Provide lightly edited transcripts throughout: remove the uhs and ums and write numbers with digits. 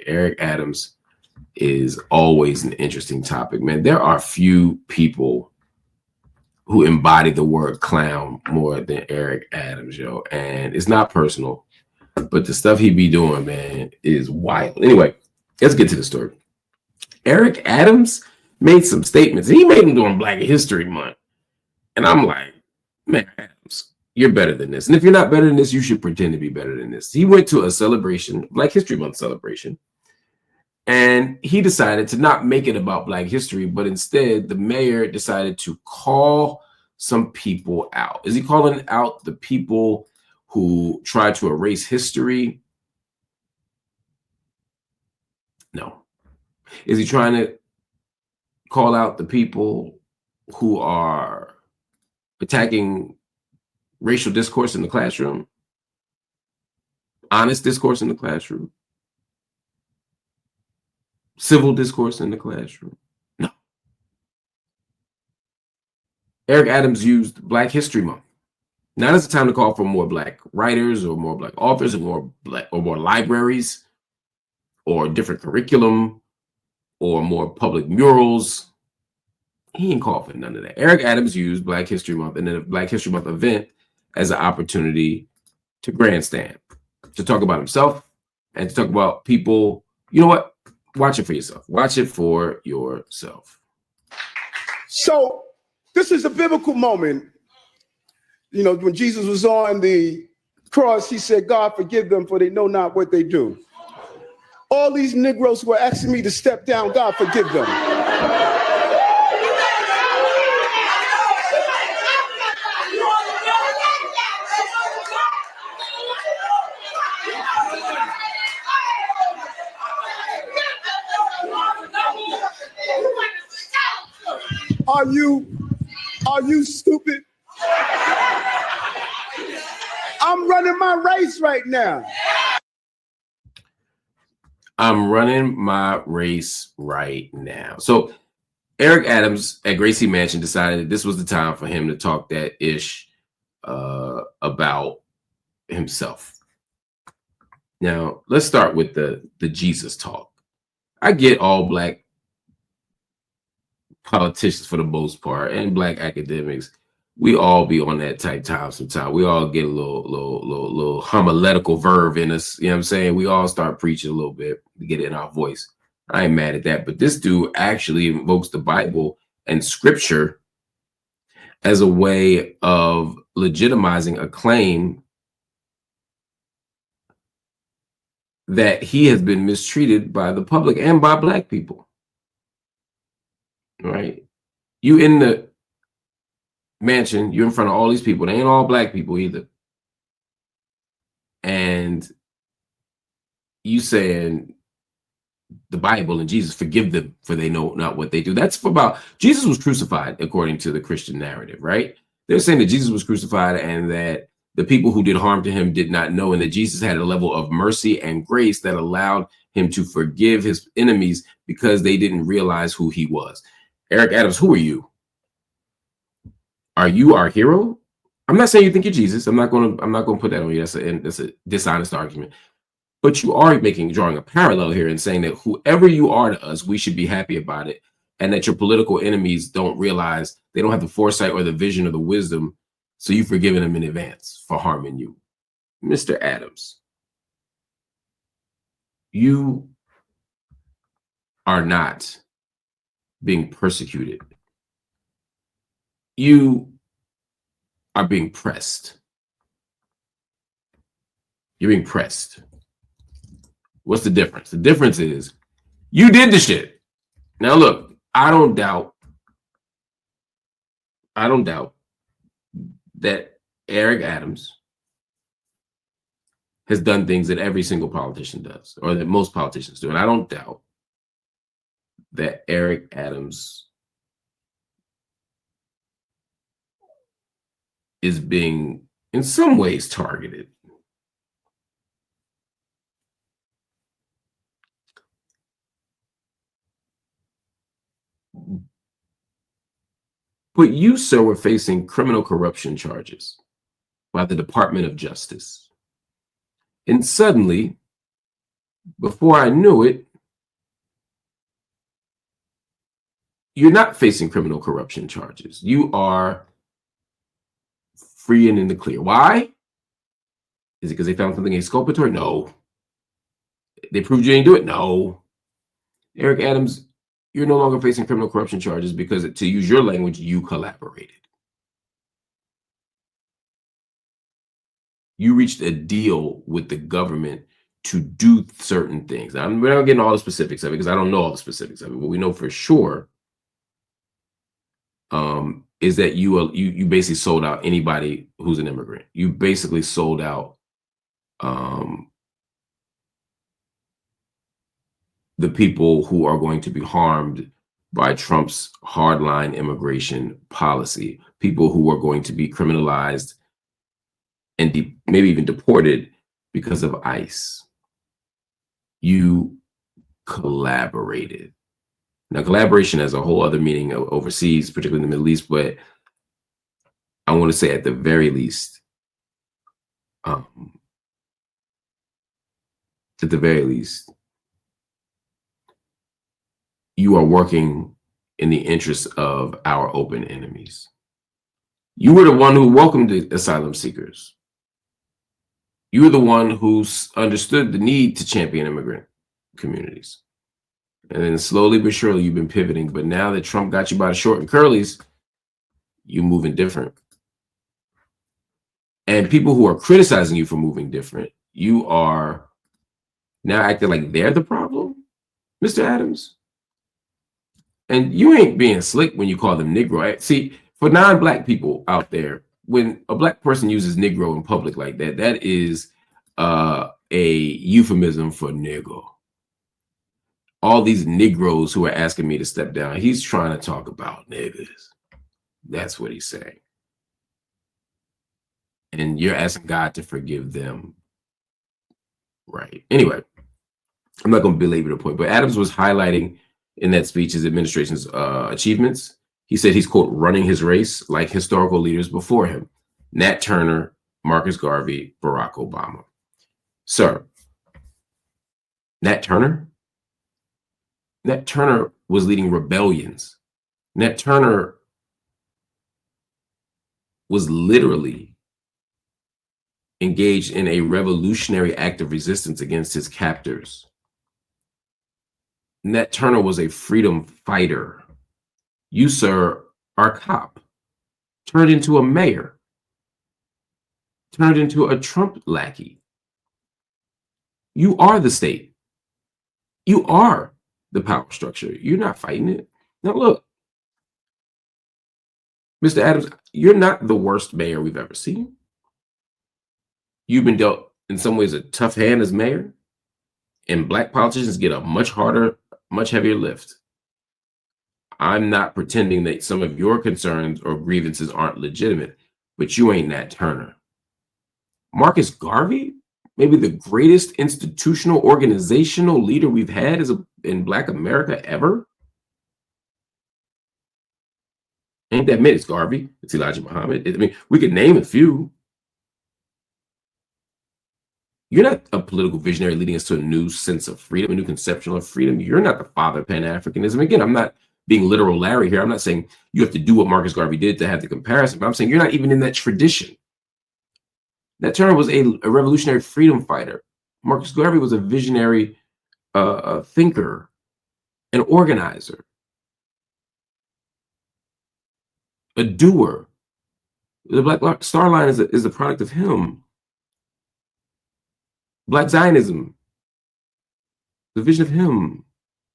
Eric Adams is always an interesting topic, man. There are few people who embody the word clown more than Eric Adams, yo. And it's not personal, but the stuff he be doing, man, is wild. Anyway, let's get to the story. Eric Adams made some statements. He made them during Black History Month. And I'm like, man, Adams, you're better than this. And if you're not better than this, you should pretend to be better than this. He went to a celebration, Black History Month celebration, and he decided to not make it about Black history, but instead the mayor decided to call some people out. Is he calling out the people who tried to erase history? No. Is he trying to call out the people who are attacking racial discourse in the classroom? Honest discourse in the classroom? Civil discourse in the classroom? No. Eric Adams used Black History Month not as a time to call for more Black writers or more Black authors or more libraries or different curriculum or more public murals. He ain't called for none of that. Eric Adams used Black History Month and then a Black History Month event as an opportunity to grandstand, to talk about himself and to talk about people. You know what? Watch it for yourself. Watch it for yourself. So this is a biblical moment. You know, when Jesus was on the cross, he said, God, forgive them, for they know not what they do. All these Negroes were asking me to step down. God, forgive them. Are you stupid? I'm running my race right now. I'm running my race right now. So Eric Adams at Gracie Mansion decided that this was the time for him to talk that ish about himself. Now, let's start with the Jesus talk. I get all Black politicians for the most part and Black academics. We all be on that type time sometimes. We all get a little homiletical verve in us. You know what I'm saying? We all start preaching a little bit to get it in our voice. I ain't mad at that. But this dude actually invokes the Bible and scripture as a way of legitimizing a claim that he has been mistreated by the public and by Black people. Right? You in the mansion, you're in front of all these people. They ain't all Black people either. And you saying the Bible and Jesus, forgive them, for they know not what they do. That's about Jesus was crucified according to the Christian narrative, right? They're saying that Jesus was crucified and that the people who did harm to him did not know, and that Jesus had a level of mercy and grace that allowed him to forgive his enemies because they didn't realize who he was. Eric Adams, who are you? Are you our hero? I'm not saying you think you're Jesus. I'm not going to put that on you. That's a dishonest argument. But you are drawing a parallel here and saying that whoever you are to us, we should be happy about it, and that your political enemies don't realize, they don't have the foresight or the vision or the wisdom, so you've forgiven them in advance for harming you. Mr. Adams, you are not being persecuted. You are being pressed. You're being pressed. What's the difference? The difference is you did the shit. Now look, I don't doubt that Eric Adams has done things that every single politician does, or that most politicians do. And I don't doubt that Eric Adams is being, in some ways, targeted. But you, sir, were facing criminal corruption charges by the Department of Justice. And suddenly, Before I knew it, you're not facing criminal corruption charges. You are free and in the clear. Why? Is it because they found something exculpatory? No. They proved you didn't do it? No. Eric Adams, you're no longer facing criminal corruption charges because, to use your language, you collaborated. You reached a deal with the government to do certain things. Now, we're not getting all the specifics of it because I don't know all the specifics of it, but we know for sure is that you basically sold out anybody who's an immigrant. You basically sold out the people who are going to be harmed by Trump's hardline immigration policy, people who are going to be criminalized and maybe even deported because of ICE. You collaborated. Now, collaboration has a whole other meaning overseas, particularly in the Middle East, but I want to say at the very least, you are working in the interests of our open enemies. You were the one who welcomed the asylum seekers. You were the one who understood the need to champion immigrant communities. And then slowly but surely, you've been pivoting. But now that Trump got you by the short and curlies, you're moving different. And people who are criticizing you for moving different, you are now acting like they're the problem, Mr. Adams. And you ain't being slick when you call them Negro. See, for non-Black people out there, when a Black person uses Negro in public like that, that is a euphemism for nigger. All these Negroes who are asking me to step down, he's trying to talk about niggas. That's what he's saying. And you're asking God to forgive them. Right. Anyway, I'm not going to belabor the point, but Adams was highlighting in that speech his administration's achievements. He said he's, quote, running his race like historical leaders before him. Nat Turner, Marcus Garvey, Barack Obama. Sir, Nat Turner? Nat Turner was leading rebellions. Nat Turner was literally engaged in a revolutionary act of resistance against his captors. Nat Turner was a freedom fighter. You, sir, are a cop, turned into a mayor, turned into a Trump lackey. You are the state. You are the power structure. You're not fighting it. Now, look, Mr. Adams, you're not the worst mayor we've ever seen. You've been dealt, in some ways, a tough hand as mayor, and Black politicians get a much harder, much heavier lift. I'm not pretending that some of your concerns or grievances aren't legitimate, but you ain't Nat Turner. Marcus Garvey, maybe the greatest institutional organizational leader we've had in Black America ever. Ain't that many? It's Garvey, it's Elijah Muhammad. I mean, we could name a few. You're not a political visionary leading us to a new sense of freedom, a new conception of freedom. You're not the father of Pan-Africanism. Again, I'm not being literal Larry here. I'm not saying you have to do what Marcus Garvey did to have the comparison, but I'm saying you're not even in that tradition. Nat Turner was a revolutionary freedom fighter. Marcus Garvey was a visionary thinker, an organizer, a doer. The Black Star Line is a product of him. Black Zionism, the vision of him.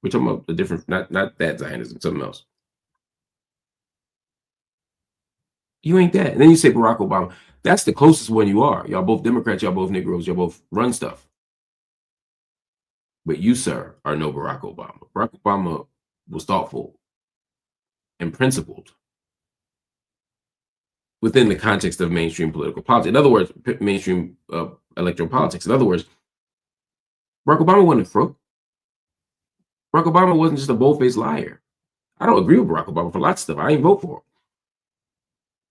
We're talking about a different, not that Zionism, something else. You ain't that. And then you say Barack Obama. That's the closest one you are. Y'all both Democrats, y'all both Negroes, y'all both run stuff. But you, sir, are no Barack Obama. Barack Obama was thoughtful and principled within the context of mainstream political politics. In other words, mainstream electoral politics. In other words, Barack Obama wasn't a crook. Barack Obama wasn't just a bold-faced liar. I don't agree with Barack Obama for lots of stuff. I ain't vote for him.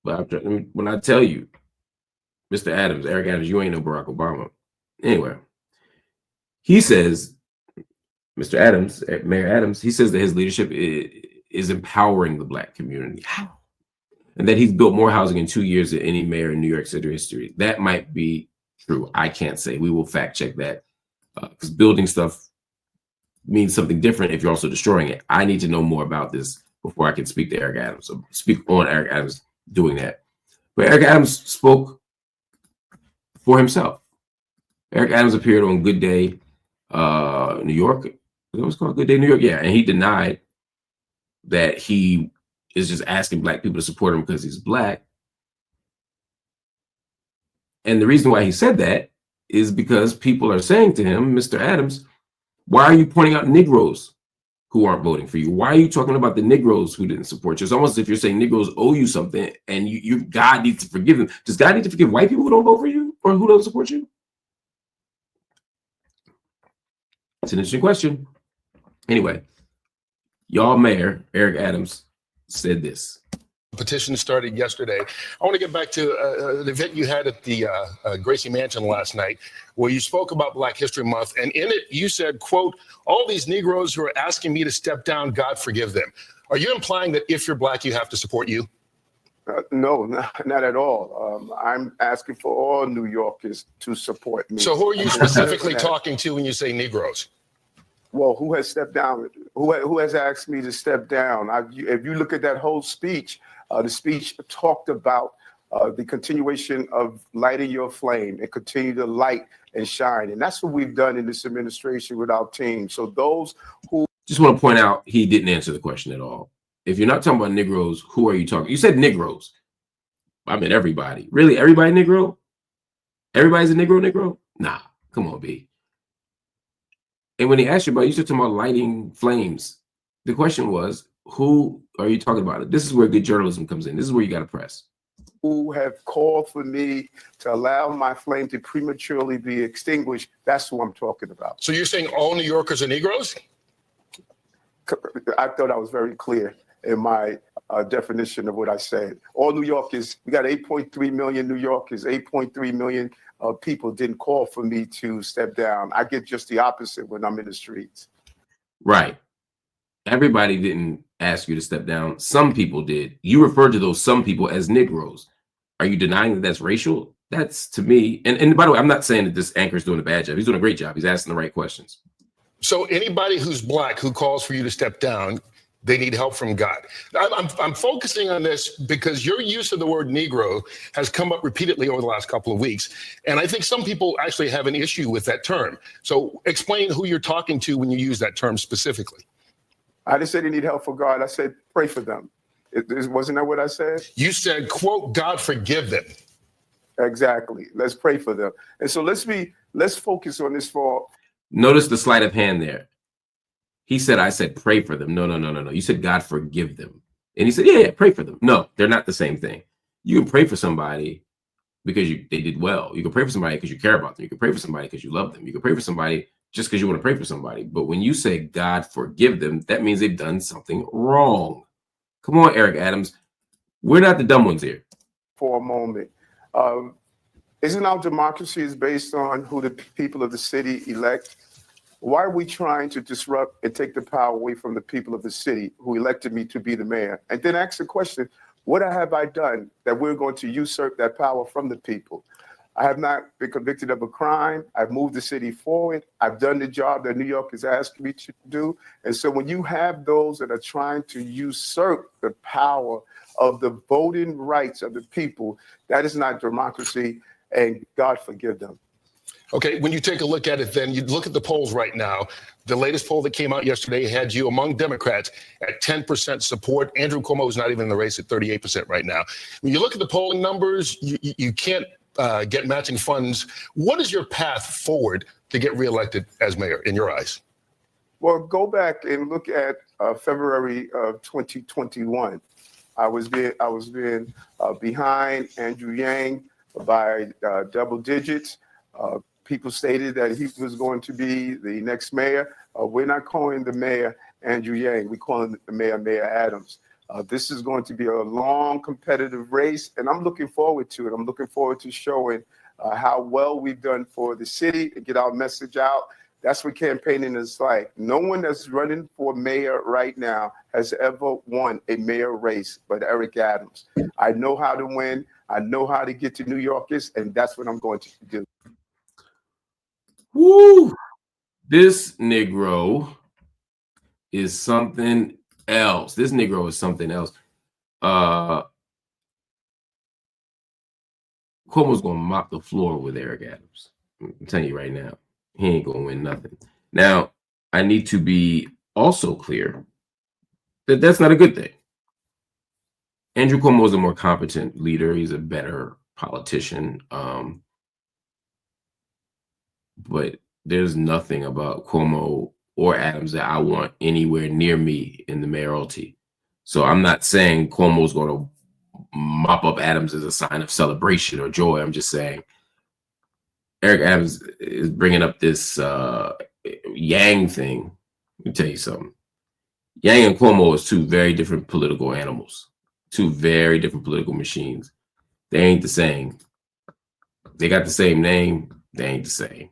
But when I tell you, Mr. Adams, Eric Adams, you ain't no Barack Obama. Anyway, He says, Mr. Adams, Mayor Adams, he says that his leadership is empowering the Black community. How? And that he's built more housing in 2 years than any mayor in New York City history. That might be true. I can't say. We will fact check that, because building stuff means something different if you're also destroying it. I need to know more about this before I can speak to Eric Adams, or speak on Eric Adams doing that. But Eric Adams spoke for himself. Eric Adams appeared on Good Day New York. That was called Good Day New York. Yeah, and he denied that he is just asking Black people to support him because he's Black. And the reason why he said that is because people are saying to him, Mr. Adams, why are you pointing out Negroes who aren't voting for you? Why are you talking about the Negroes who didn't support you? It's almost as if you're saying Negroes owe you something and God needs to forgive them. Does God need to forgive white people who don't vote for you or who don't support you? It's an interesting question. Anyway, y'all mayor, Eric Adams, said this. Petition started yesterday. I want to get back to the event you had at the Gracie Mansion last night, where you spoke about Black History Month, and in it you said, quote, all these Negroes who are asking me to step down, God forgive them. Are you implying that if you're Black, you have to support you? No, not at all. I'm asking for all New Yorkers to support me. So who are you specifically talking to when you say Negroes? Well, who has stepped down? Who has asked me to step down? If you look at that whole speech, the speech talked about the continuation of lighting your flame and continue to light and shine. And that's what we've done in this administration with our team. So those who... Just want to point out, he didn't answer the question at all. If you're not talking about Negroes, who are you talking? You said Negroes. I meant everybody. Really? Everybody Negro? Everybody's a Negro? Nah, come on, B. And when he asked you about, you said talking about lighting flames. The question was, who are you talking about? This is where good journalism comes in. This is where you got to press. Who have called for me to allow my flame to prematurely be extinguished. That's who I'm talking about. So you're saying all New Yorkers are Negroes? I thought I was very clear in my definition of what I said. All New Yorkers, we got 8.3 million New Yorkers, 8.3 million people didn't call for me to step down. I get just the opposite when I'm in the streets. Right. Everybody didn't ask you to step down. Some people did. You referred to those some people as Negroes. Are you denying that that's racial? That's, to me, and by the way, I'm not saying that this anchor is doing a bad job. He's doing a great job. He's asking the right questions. So anybody who's Black who calls for you to step down, they need help from God. I'm focusing on this because your use of the word Negro has come up repeatedly over the last couple of weeks. And I think some people actually have an issue with that term. So explain who you're talking to when you use that term specifically. I didn't say they need help from God. I said, pray for them. Wasn't that what I said? You said, quote, God forgive them. Exactly. Let's pray for them. And so let's focus on this for. Notice the sleight of hand there. He said, I said, pray for them. No. You said, God forgive them. And he said, yeah, pray for them. No, they're not the same thing. You can pray for somebody because they did well. You can pray for somebody because you care about them. You can pray for somebody because you love them. You can pray for somebody just because you want to pray for somebody. But when you say, God forgive them, that means they've done something wrong. Come on, Eric Adams. We're not the dumb ones here. For a moment. Isn't our democracy is based on who the people of the city elect? Why are we trying to disrupt and take the power away from the people of the city who elected me to be the mayor? And then ask the question, what have I done that we're going to usurp that power from the people? I have not been convicted of a crime. I've moved the city forward. I've done the job that New York has asked me to do. And so when you have those that are trying to usurp the power of the voting rights of the people, that is not democracy, and God forgive them. Okay, when you take a look at it, then you look at the polls right now. The latest poll that came out yesterday had you among Democrats at 10% support. Andrew Cuomo is not even in the race at 38% right now. When you look at the polling numbers, you can't get matching funds. What is your path forward to get reelected as mayor in your eyes? Well, go back and look at February of 2021. I was being behind Andrew Yang by double digits. People stated that he was going to be the next mayor. We're not calling the mayor Andrew Yang. We're calling the mayor Mayor Adams. This is going to be a long competitive race, and I'm looking forward to it. I'm looking forward to showing how well we've done for the city to get our message out. That's what campaigning is like. No one that's running for mayor right now has ever won a mayor race but Eric Adams. I know how to win. I know how to get to New Yorkers, and that's what I'm going to do. Woo! This Negro is something else. This Negro is something else. Cuomo's gonna mop the floor with Eric Adams. I'm telling you right now, he ain't gonna win nothing. Now, I need to be also clear that that's not a good thing. Andrew Cuomo is a more competent leader. He's a better politician. But there's nothing about Cuomo or Adams that I want anywhere near me in the mayoralty. So I'm not saying Cuomo's going to mop up Adams as a sign of celebration or joy. I'm just saying Eric Adams is bringing up this Yang thing. Let me tell you something. Yang and Cuomo is two very different political animals, two very different political machines. They ain't the same. They got the same name. They ain't the same.